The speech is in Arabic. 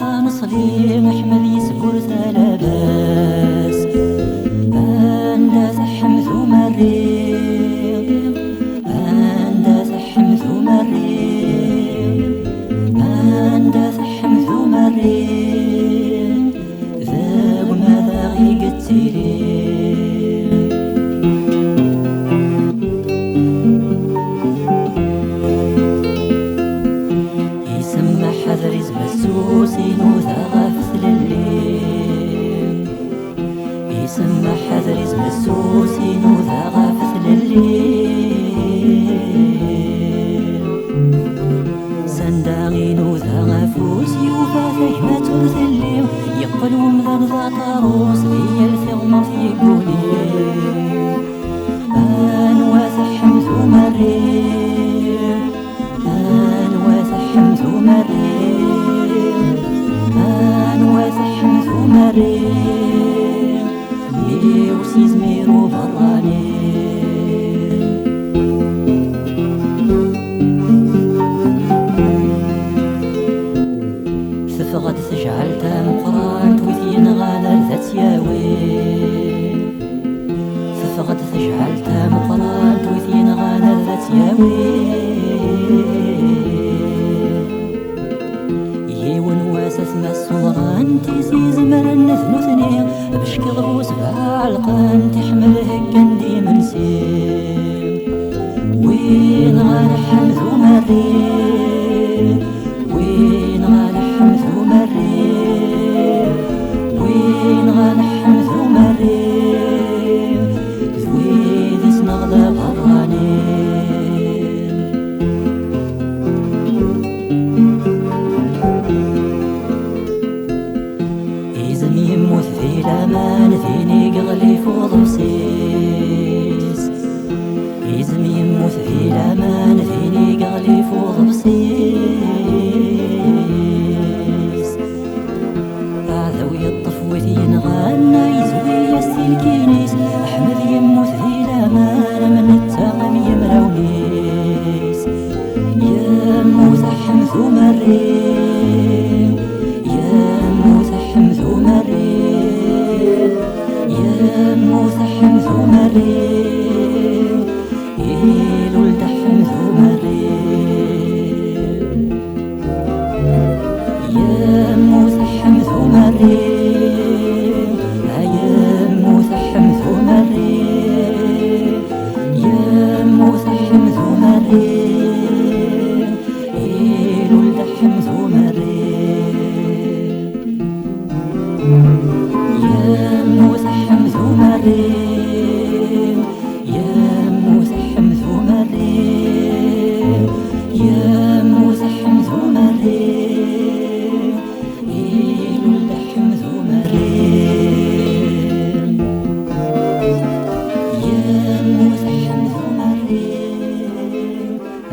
نصلي محمد يسبر ثلاباس عند تحمث مريض عند تحمث مريض عند تحمث مريض ذاك ماذا غيقتلي حذرز مسوسين وثغف الليل يسمى حذرز مسوسين وثغف الليل سنداغين وثغفوس يوفاثك ما ترثليم يقلوا مذغذا طاروس هي الثغمة في قولي أنواث حمث مريم أنواث حمث مريم أنواث حمث مريم يوسي زميرو براني ثفغد تجعل تمقران توثين غالا ذات ياوي ثفغد تجعل تمقران توثين غالا ذات ياوي ثم الصوران تيسي زمرن نثنو ثنيا بشك ضبوس بعلقان تحمل هكا ديما نسيم وين غالا حمثو مريم وين غالا حمثو مريم وين غالا حمثو مريم ذويذ سنغدا براني يموت في الامان ثيني قغلي فوض بسيس يزم يموت في الامان ثيني قغلي فوض بسيس هذا ويطف وثين غانا يزوي يستلكينيس احمد يموت في الامان من التغم يمراونيس يموت حمث مريم يموت حمث مريم يموت حمث مريم يلولد حمث مريم يموت حمث مريم يموت حمث مريم يموت حمث مريم